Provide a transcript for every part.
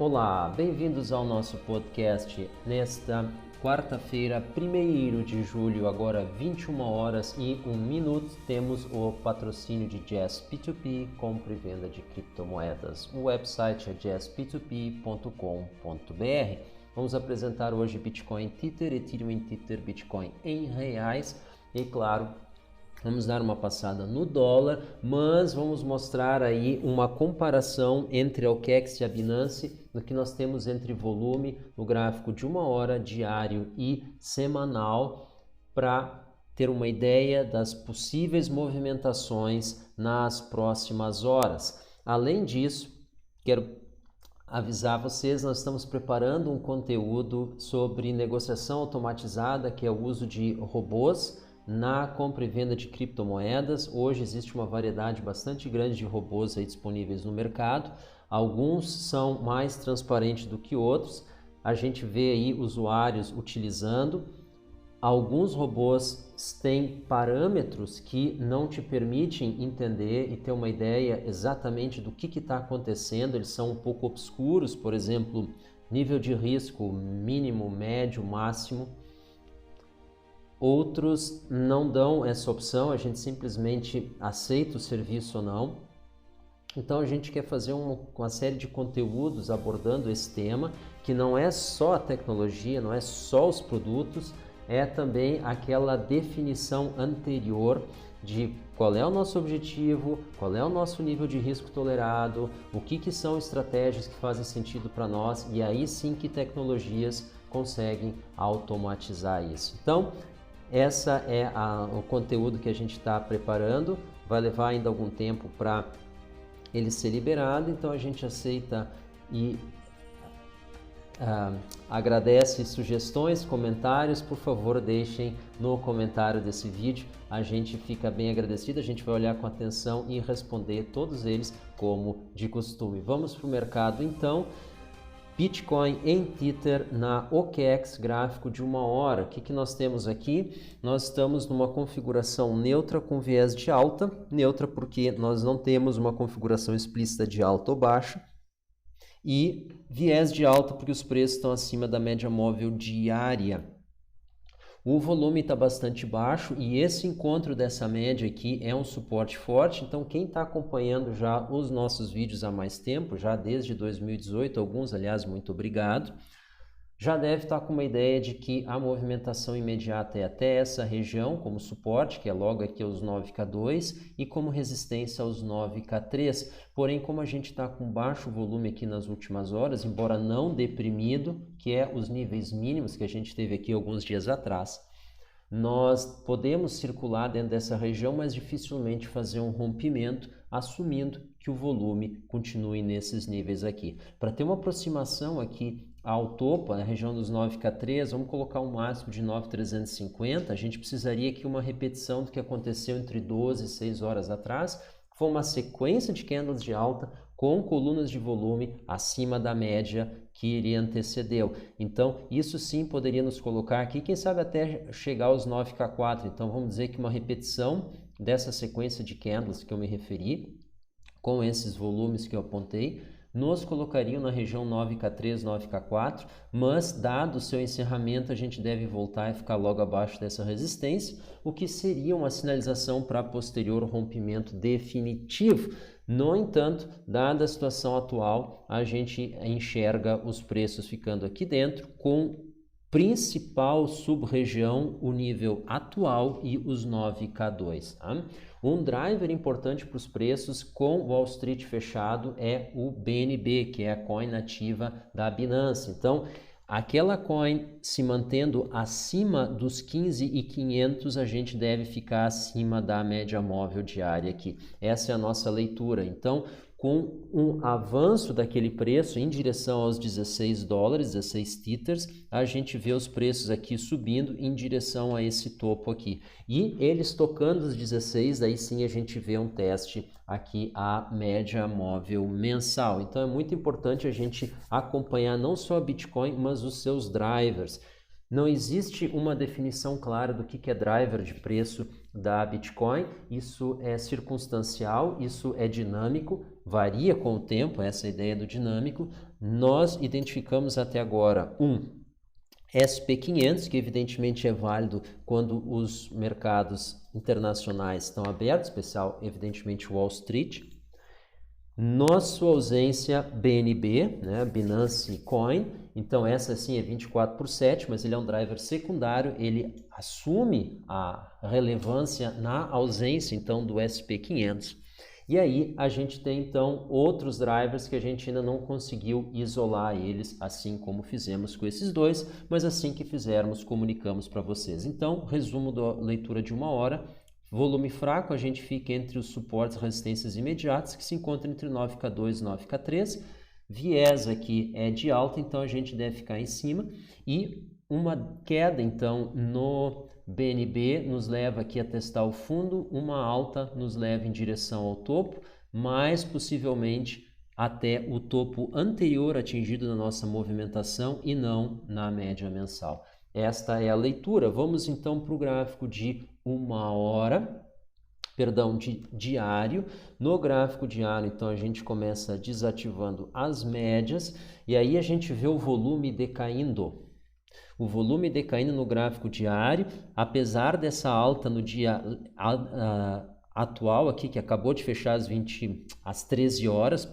Olá, bem-vindos ao nosso podcast nesta quarta-feira, 1º de julho, agora 21 horas e 1 minuto, temos o patrocínio de Jazz P2P, compra e venda de criptomoedas. O website é jazzp2p.com.br. Vamos apresentar hoje Bitcoin Tether, Ethereum em Tether, Bitcoin em reais e, claro, vamos dar uma passada no dólar, mas vamos mostrar aí uma comparação entre a OKEx e a Binance, no que nós temos entre volume no gráfico de 1 hora, diário e semanal, para ter uma ideia das possíveis movimentações nas próximas horas. Além disso, quero avisar vocês, nós estamos preparando um conteúdo sobre negociação automatizada, que é o uso de robôs na compra e venda de criptomoedas. Hoje existe uma variedade bastante grande de robôs aí disponíveis no mercado. Alguns são mais transparentes do que outros. A gente vê aí usuários utilizando. Alguns robôs têm parâmetros que não te permitem entender e ter uma ideia exatamente do que está acontecendo. Eles são um pouco obscuros, por exemplo, nível de risco mínimo, médio, máximo. Outros não dão essa opção, a gente simplesmente aceita o serviço ou não. Então a gente quer fazer uma série de conteúdos abordando esse tema, que não é só a tecnologia, não é só os produtos, é também aquela definição anterior de qual é o nosso objetivo, qual é o nosso nível de risco tolerado, o que são estratégias que fazem sentido para nós, e aí sim que tecnologias conseguem automatizar isso. Então, essa é o conteúdo que a gente está preparando, vai levar ainda algum tempo para ele ser liberado, então a gente aceita e agradece sugestões, comentários. Por favor, deixem no comentário desse vídeo, a gente fica bem agradecido, a gente vai olhar com atenção e responder todos eles como de costume. Vamos para o mercado então. Bitcoin em Tether na OKEx, gráfico de 1 hora. O que nós temos aqui? Nós estamos numa configuração neutra com viés de alta. Neutra porque nós não temos uma configuração explícita de alta ou baixa. E viés de alta porque os preços estão acima da média móvel diária. O volume está bastante baixo e esse encontro dessa média aqui é um suporte forte. Então quem está acompanhando já os nossos vídeos há mais tempo, já desde 2018, alguns aliás, muito obrigado, já deve estar com uma ideia de que a movimentação imediata é até essa região como suporte, que é logo aqui aos 9K2, e como resistência aos 9K3. Porém, como a gente está com baixo volume aqui nas últimas horas, embora não deprimido, que é os níveis mínimos que a gente teve aqui alguns dias atrás, nós podemos circular dentro dessa região, mas dificilmente fazer um rompimento, assumindo que o volume continue nesses níveis aqui. Para ter uma aproximação aqui ao topo, na região dos 9K3, vamos colocar um máximo de 9.350, a gente precisaria aqui uma repetição do que aconteceu entre 12 e 6 horas atrás. Foi uma sequência de candles de alta com colunas de volume acima da média que iria antecedeu. Então, isso sim poderia nos colocar aqui, quem sabe até chegar aos 9K4. Então, vamos dizer que uma repetição dessa sequência de candles que eu me referi, com esses volumes que eu apontei, nos colocariam na região 9K3, 9K4, mas dado o seu encerramento, a gente deve voltar e ficar logo abaixo dessa resistência, o que seria uma sinalização para posterior rompimento definitivo. No entanto, dada a situação atual, a gente enxerga os preços ficando aqui dentro com principal sub-região, o nível atual e os 9K2. Tá? Um driver importante para os preços com Wall Street fechado é o BNB, que é a coin nativa da Binance. Então, aquela coin se mantendo acima dos 15.500, a gente deve ficar acima da média móvel diária aqui. Essa é a nossa leitura. Então, com um avanço daquele preço em direção aos 16 dólares, 16 tethers, a gente vê os preços aqui subindo em direção a esse topo aqui. E eles tocando os 16, aí sim a gente vê um teste aqui à média móvel mensal. Então é muito importante a gente acompanhar não só a Bitcoin, mas os seus drivers. Não existe uma definição clara do que é driver de preço da Bitcoin, isso é circunstancial, isso é dinâmico, varia com o tempo, essa é a ideia do dinâmico. Nós identificamos até agora SP500, que evidentemente é válido quando os mercados internacionais estão abertos, especial evidentemente Wall Street. Nossa ausência BNB, né, Binance Coin, então essa sim é 24/7, mas ele é um driver secundário, ele assume a relevância na ausência então do SP500. E aí a gente tem então outros drivers que a gente ainda não conseguiu isolar eles, assim como fizemos com esses dois, mas assim que fizermos, comunicamos para vocês. Então, resumo da leitura de 1 hora. Volume fraco, a gente fica entre os suportes e resistências imediatas, que se encontram entre 9K2 e 9K3. Viés aqui é de alta, então a gente deve ficar em cima. E uma queda, então, no BNB nos leva aqui a testar o fundo, uma alta nos leva em direção ao topo, mais possivelmente até o topo anterior atingido na nossa movimentação e não na média mensal. Esta é a leitura. Vamos então para o gráfico de 1 hora, de diário. No gráfico diário, então, a gente começa desativando as médias e aí a gente vê o volume decaindo. O volume decaindo no gráfico diário, apesar dessa alta no dia atual aqui, que acabou de fechar às 13 horas,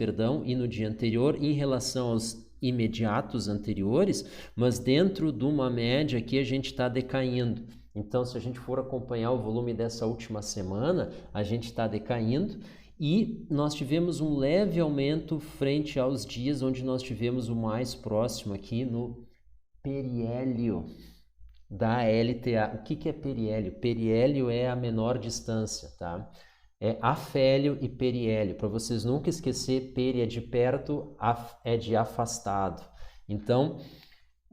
e no dia anterior, em relação aos imediatos anteriores, mas dentro de uma média aqui a gente está decaindo. Então, se a gente for acompanhar o volume dessa última semana, a gente está decaindo e nós tivemos um leve aumento frente aos dias onde nós tivemos o mais próximo aqui no periélio da LTA. O que é periélio? Periélio é a menor distância, tá? É afélio e periélio. Para vocês nunca esquecer, peri é de perto, é de afastado. Então,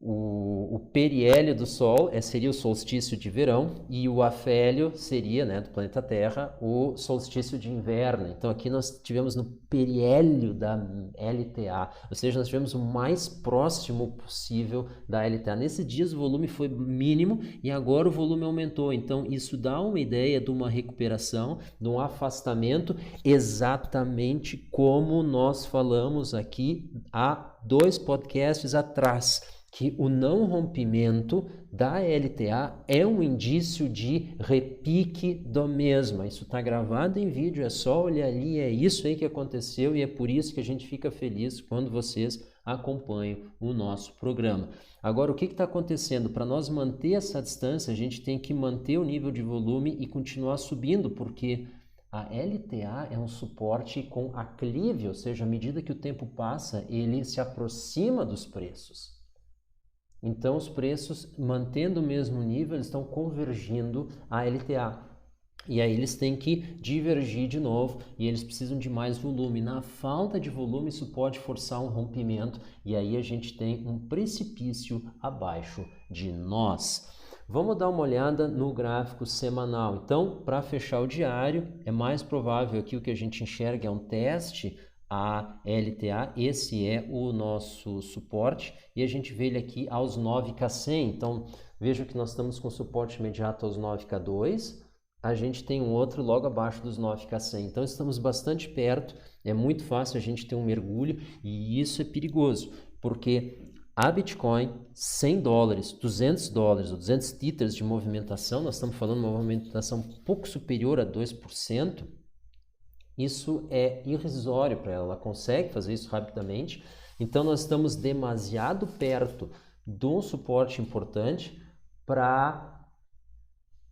o periélio do Sol seria o solstício de verão e o afélio seria, né, do planeta Terra, o solstício de inverno. Então aqui nós tivemos no periélio da LTA, ou seja, nós tivemos o mais próximo possível da LTA. Nesses dias o volume foi mínimo e agora o volume aumentou. Então isso dá uma ideia de uma recuperação, de um afastamento, exatamente como nós falamos aqui há 2 podcasts atrás, que o não rompimento da LTA é um indício de repique do mesma. Isso está gravado em vídeo, é só olhar ali, é isso aí que aconteceu e é por isso que a gente fica feliz quando vocês acompanham o nosso programa. Agora, o que está acontecendo? Para nós manter essa distância, a gente tem que manter o nível de volume e continuar subindo, porque a LTA é um suporte com aclive, ou seja, à medida que o tempo passa, ele se aproxima dos preços. Então, os preços, mantendo o mesmo nível, eles estão convergindo à LTA. E aí eles têm que divergir de novo e eles precisam de mais volume. Na falta de volume, isso pode forçar um rompimento e aí a gente tem um precipício abaixo de nós. Vamos dar uma olhada no gráfico semanal. Então, para fechar o diário, é mais provável aqui o que a gente enxerga é um teste a LTA, esse é o nosso suporte e a gente vê ele aqui aos 9K100, então veja que nós estamos com suporte imediato aos 9K2, a gente tem um outro logo abaixo dos 9K100, então estamos bastante perto, é muito fácil a gente ter um mergulho e isso é perigoso, porque a Bitcoin, $100, $200 ou 200 tethers de movimentação, nós estamos falando de uma movimentação um pouco superior a 2%, isso é irrisório para ela consegue fazer isso rapidamente. Então, nós estamos demasiado perto de um suporte importante para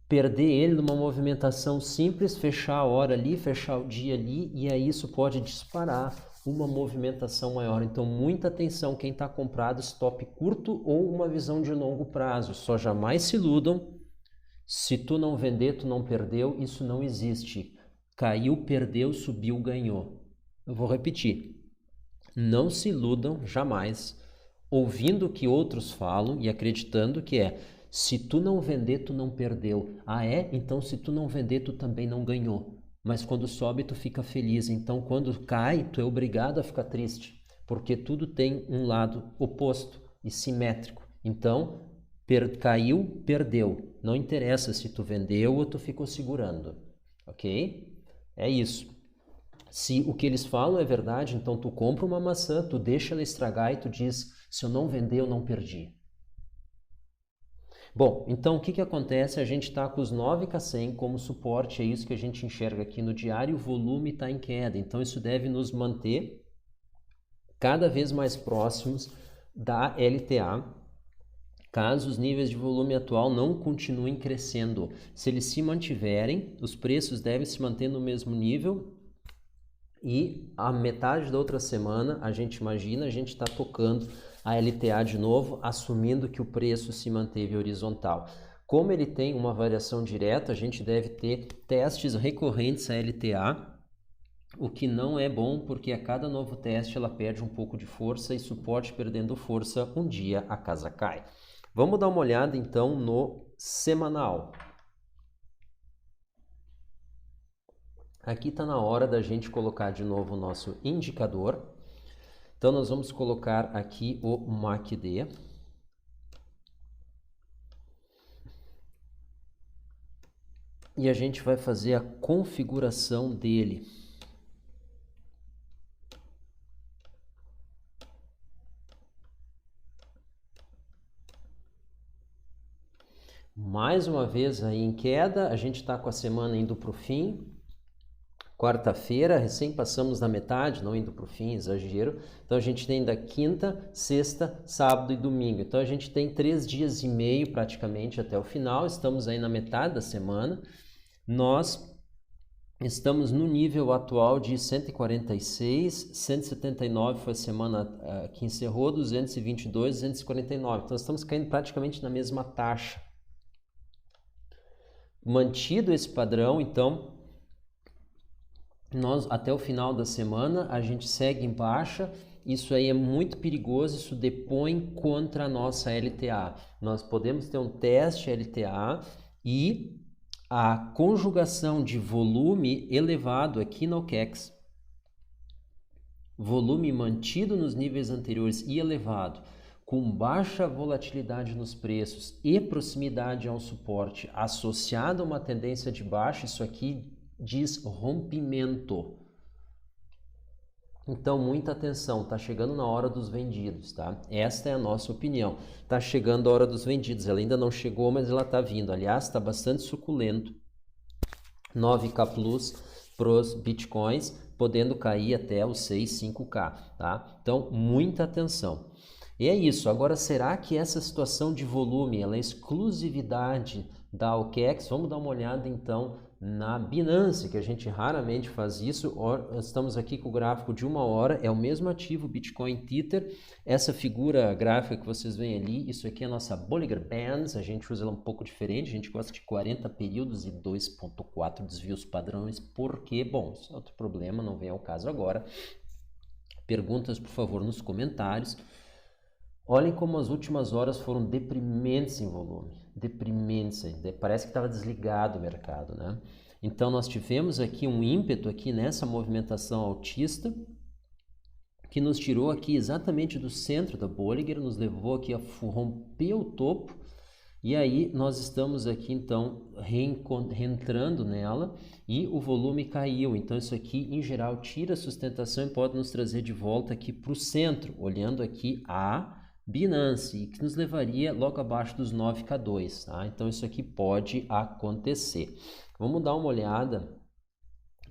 perder ele numa movimentação simples, fechar a hora ali, fechar o dia ali, e aí isso pode disparar uma movimentação maior. Então, muita atenção quem está comprado, stop curto ou uma visão de longo prazo. Só jamais se iludam. Se tu não vender, tu não perdeu, isso não existe. Caiu, perdeu, subiu, ganhou. Eu vou repetir. Não se iludam jamais ouvindo o que outros falam e acreditando que se tu não vender, tu não perdeu. Ah, é? Então se tu não vender, tu também não ganhou. Mas quando sobe, tu fica feliz. Então quando cai, tu é obrigado a ficar triste. Porque tudo tem um lado oposto e simétrico. Então, Caiu, perdeu. Não interessa se tu vendeu ou tu ficou segurando, ok? É isso. Se o que eles falam é verdade, então tu compra uma maçã, tu deixa ela estragar e tu diz, se eu não vender, eu não perdi. Bom, então o que acontece? A gente está com os 9K100 como suporte, é isso que a gente enxerga aqui no diário, o volume está em queda, então isso deve nos manter cada vez mais próximos da LTA, caso os níveis de volume atual não continuem crescendo. Se eles se mantiverem, os preços devem se manter no mesmo nível e a metade da outra semana, a gente imagina, a gente está tocando a LTA de novo, assumindo que o preço se manteve horizontal. Como ele tem uma variação direta, a gente deve ter testes recorrentes a LTA, o que não é bom, porque a cada novo teste ela perde um pouco de força e suporte perdendo força, um dia a casa cai. Vamos dar uma olhada então no semanal. Aqui está na hora da gente colocar de novo o nosso indicador. Então nós vamos colocar aqui o MACD. E a gente vai fazer a configuração dele. Mais uma vez aí em queda, a gente está com a semana indo para o fim. Quarta-feira, recém passamos da metade, não indo para o fim, exagero. Então a gente tem da quinta, sexta, sábado e domingo. Então a gente tem 3 dias e meio praticamente até o final. Estamos aí na metade da semana. Nós estamos no nível atual de 146, 179 foi a semana que encerrou, 222, 249. Então estamos caindo praticamente na mesma taxa. Mantido esse padrão, então, nós até o final da semana a gente segue em baixa. Isso aí é muito perigoso, isso depõe contra a nossa LTA. Nós podemos ter um teste LTA e a conjugação de volume elevado aqui no OKEX, volume mantido nos níveis anteriores e elevado, com baixa volatilidade nos preços e proximidade ao suporte associado a uma tendência de baixa, isso aqui diz rompimento. Então, muita atenção, está chegando na hora dos vendidos, tá? Esta é a nossa opinião. Está chegando a hora dos vendidos, ela ainda não chegou, mas ela está vindo. Aliás, está bastante suculento. 9K Plus para os Bitcoins, podendo cair até os 6, 5K, tá? Então, muita atenção. E é isso. Agora, será que essa situação de volume, ela é exclusividade da OKEX? Vamos dar uma olhada, então, na Binance, que a gente raramente faz isso. Estamos aqui com o gráfico de 1 hora, é o mesmo ativo, Bitcoin Tether. Essa figura gráfica que vocês veem ali, isso aqui é a nossa Bollinger Bands, a gente usa ela um pouco diferente, a gente gosta de 40 períodos e 2.4 desvios padrões, porque, bom, isso é outro problema, não vem ao caso agora. Perguntas, por favor, nos comentários. Olhem como as últimas horas foram deprimentes em volume, deprimentes, parece que estava desligado o mercado, né? Então nós tivemos aqui um ímpeto aqui nessa movimentação altista, que nos tirou aqui exatamente do centro da Bollinger, nos levou aqui a romper o topo, e aí nós estamos aqui então reentrando nela e o volume caiu. Então isso aqui em geral tira a sustentação e pode nos trazer de volta aqui para o centro, olhando aqui a Binance, que nos levaria logo abaixo dos 9K2, tá? Então isso aqui pode acontecer. Vamos dar uma olhada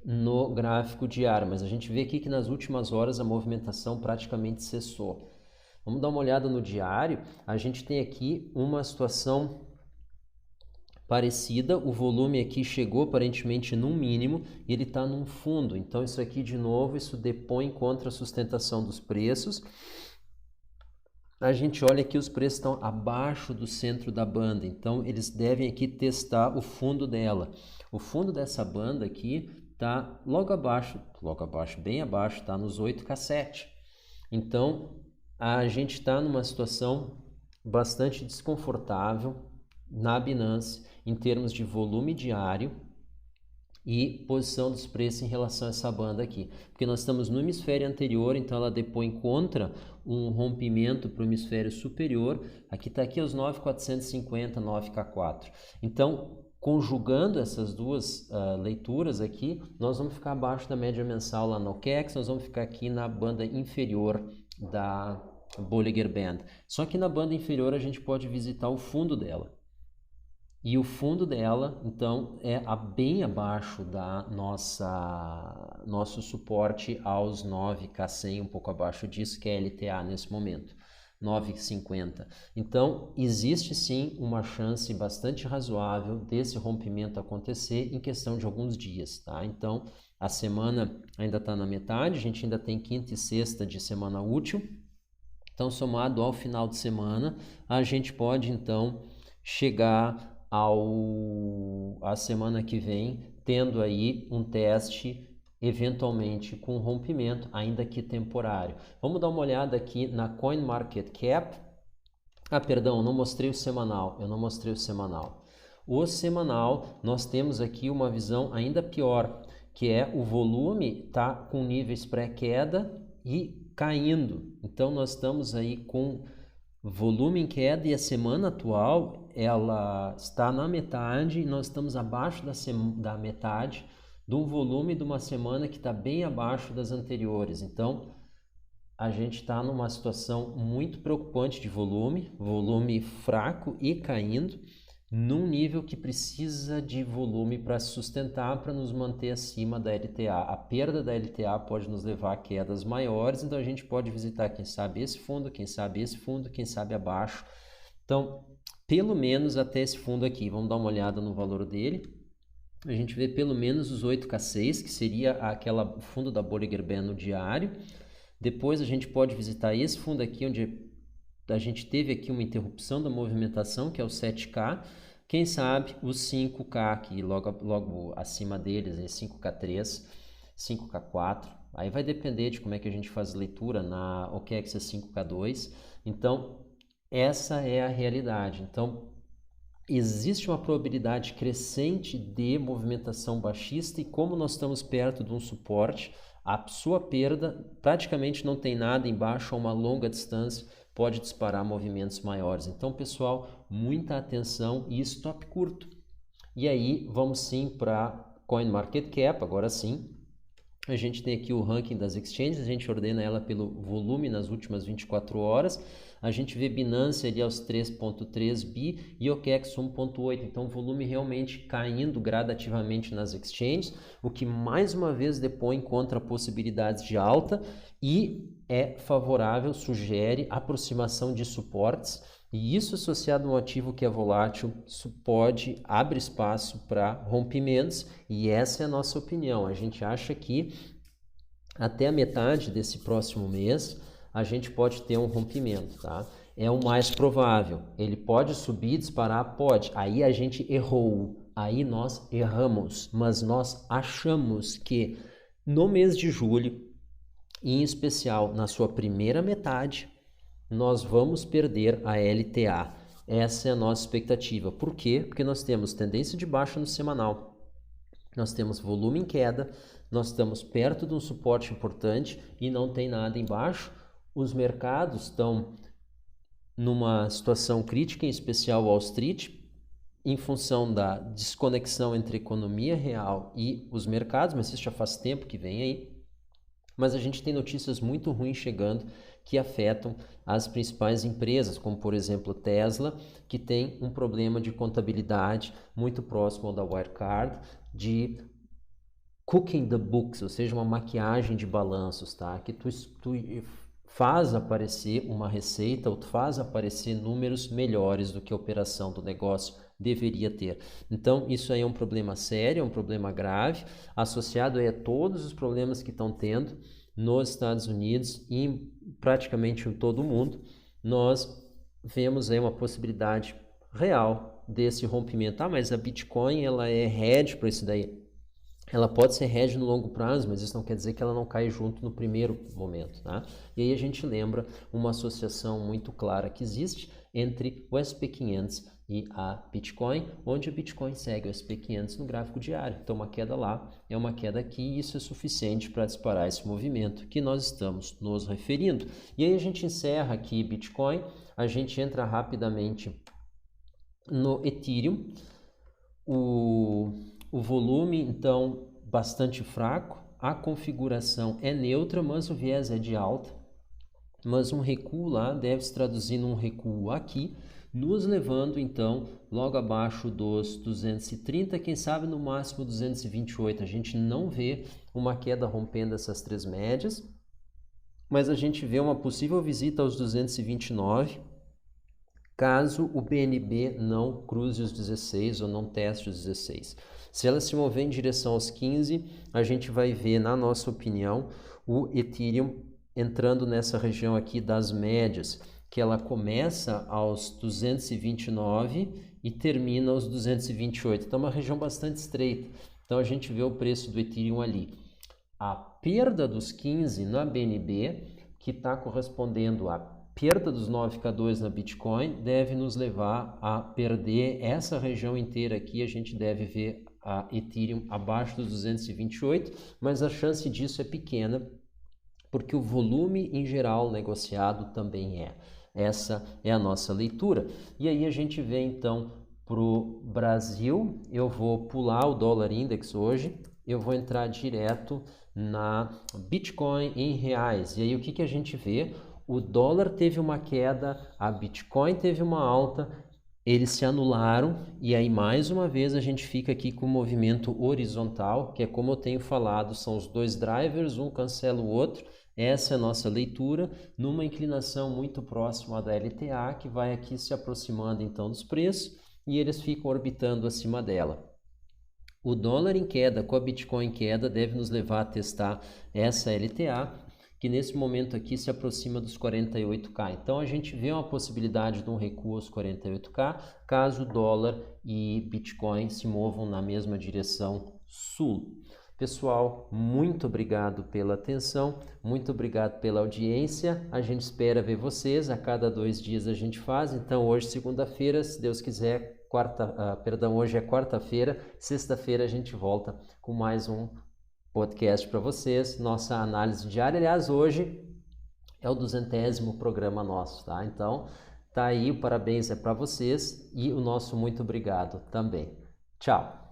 no gráfico diário, mas a gente vê aqui que nas últimas horas a movimentação praticamente cessou. Vamos dar uma olhada no diário, a gente tem aqui uma situação parecida, o volume aqui chegou aparentemente num mínimo e ele está num fundo, então isso aqui de novo, isso depõe contra a sustentação dos preços. A gente olha que os preços estão abaixo do centro da banda, então eles devem aqui testar o fundo dela. O fundo dessa banda aqui está logo abaixo, bem abaixo, está nos 8K7. Então a gente está numa situação bastante desconfortável na Binance em termos de volume diário e posição dos preços em relação a essa banda aqui, porque nós estamos no hemisfério anterior, então ela depõe contra um rompimento para o hemisfério superior. Aqui está aqui os 9.450, 9K4. Então, conjugando essas duas leituras aqui, nós vamos ficar abaixo da média mensal lá no OKEX, nós vamos ficar aqui na banda inferior da Bollinger Band. Só que na banda inferior a gente pode visitar o fundo dela. E o fundo dela, então, é bem abaixo da nosso suporte aos 9K100, um pouco abaixo disso, que é LTA nesse momento, 9,50. Então, existe sim uma chance bastante razoável desse rompimento acontecer em questão de alguns dias, tá? Então, a semana ainda está na metade, a gente ainda tem quinta e sexta de semana útil. Então, somado ao final de semana, a gente pode, então, chegar a semana que vem, tendo aí um teste eventualmente com rompimento, ainda que temporário. Vamos dar uma olhada aqui na CoinMarketCap. Perdão, eu não mostrei o semanal. O semanal, nós temos aqui uma visão ainda pior, que é o volume tá com níveis pré-queda e caindo. Então, nós estamos aí com volume em queda e a semana atual ela está na metade e nós estamos abaixo da metade de um volume de uma semana que está bem abaixo das anteriores. Então, a gente está numa situação muito preocupante de volume fraco e caindo, num nível que precisa de volume para se sustentar, para nos manter acima da LTA. A perda da LTA pode nos levar a quedas maiores, então a gente pode visitar, quem sabe, esse fundo, quem sabe abaixo. Então, pelo menos até esse fundo aqui, vamos dar uma olhada no valor dele. A gente vê pelo menos os 8K6, que seria aquela fundo da Bollinger Band no diário. Depois a gente pode visitar esse fundo aqui, onde a gente teve aqui uma interrupção da movimentação, que é o 7K. Quem sabe os 5K aqui, logo acima deles, 5K3, 5K4. Aí vai depender de como é que a gente faz leitura na OKEX 5K2. Então, essa é a realidade. Então, existe uma probabilidade crescente de movimentação baixista e como nós estamos perto de um suporte, a sua perda praticamente não tem nada embaixo a uma longa distância, pode disparar movimentos maiores. Então, pessoal, muita atenção e stop curto. E aí, vamos sim para CoinMarketCap, agora sim. A gente tem aqui o ranking das exchanges, a gente ordena ela pelo volume nas últimas 24 horas. A gente vê Binance ali aos 3.3 bi e OKEX 1.8. Então, o volume realmente caindo gradativamente nas exchanges, o que mais uma vez depõe contra possibilidades de alta e é favorável, sugere aproximação de suportes. E isso associado a um ativo que é volátil, abre espaço para rompimentos e essa é a nossa opinião. A gente acha que até a metade desse próximo mês a gente pode ter um rompimento, tá? É o mais provável. Ele pode subir, disparar? Pode. Aí a gente errou, aí nós erramos, mas nós achamos que no mês de julho, em especial na sua primeira metade, nós vamos perder a LTA. Essa é a nossa expectativa. Por quê? Porque nós temos tendência de baixa no semanal, nós temos volume em queda, nós estamos perto de um suporte importante e não tem nada embaixo. Os mercados estão numa situação crítica, em especial Wall Street, em função da desconexão entre economia real e os mercados, mas isso já faz tempo que vem aí. Mas a gente tem notícias muito ruins chegando que afetam as principais empresas, como por exemplo Tesla, que tem um problema de contabilidade muito próximo ao da Wirecard, de cooking the books, ou seja, uma maquiagem de balanços, tá? Que tu faz aparecer uma receita ou tu faz aparecer números melhores do que a operação do negócio deveria ter. Então, isso aí é um problema sério, é um problema grave, associado aí a todos os problemas que estão tendo nos Estados Unidos e praticamente em todo o mundo. Nós vemos aí uma possibilidade real desse rompimento. Mas a Bitcoin, ela é hedge para isso daí. Ela pode ser hedge no longo prazo, mas isso não quer dizer que ela não cai junto no primeiro momento, tá? E aí a gente lembra uma associação muito clara que existe entre o SP500 e a Bitcoin, onde o Bitcoin segue o SP500 no gráfico diário. Então, uma queda lá é uma queda aqui, e isso é suficiente para disparar esse movimento que nós estamos nos referindo. E aí a gente encerra aqui Bitcoin, a gente entra rapidamente no Ethereum. O volume, então, bastante fraco, a configuração é neutra, mas o viés é de alta, mas um recuo lá deve se traduzir num recuo aqui, nos levando então logo abaixo dos 230, quem sabe no máximo 228. A gente não vê uma queda rompendo essas três médias, mas a gente vê uma possível visita aos 229, caso o BNB não cruze os 16 ou não teste os 16. Se ela se mover em direção aos 15, a gente vai ver, na nossa opinião, o Ethereum entrando nessa região aqui das médias, que ela começa aos 229 e termina aos 228. Então, é uma região bastante estreita. Então, a gente vê o preço do Ethereum ali. A perda dos 15 na BNB, que está correspondendo à perda dos 9K2 na Bitcoin, deve nos levar a perder essa região inteira aqui. A gente deve ver a Ethereum abaixo dos 228, mas a chance disso é pequena, porque o volume em geral negociado também é. Essa é a nossa leitura. E aí a gente vê então para o Brasil. Eu vou pular o dólar index hoje, eu vou entrar direto na Bitcoin em reais. E aí o que a gente vê? O dólar teve uma queda, a Bitcoin teve uma alta, eles se anularam, e aí mais uma vez a gente fica aqui com o movimento horizontal, que é como eu tenho falado, são os dois drivers, um cancela o outro. Essa é a nossa leitura, numa inclinação muito próxima da LTA, que vai aqui se aproximando então dos preços, e eles ficam orbitando acima dela. O dólar em queda com a Bitcoin em queda deve nos levar a testar essa LTA, que nesse momento aqui se aproxima dos 48K. Então a gente vê uma possibilidade de um recuo aos 48K, caso dólar e Bitcoin se movam na mesma direção sul. Pessoal, muito obrigado pela atenção, muito obrigado pela audiência. A gente espera ver vocês, a cada 2 dias a gente faz. Então hoje, segunda-feira, se Deus quiser, hoje é quarta-feira, sexta-feira a gente volta com mais um podcast para vocês, nossa análise diária. Aliás, hoje é o 200º programa nosso, tá? Então, tá aí, o parabéns é para vocês e o nosso muito obrigado também. Tchau!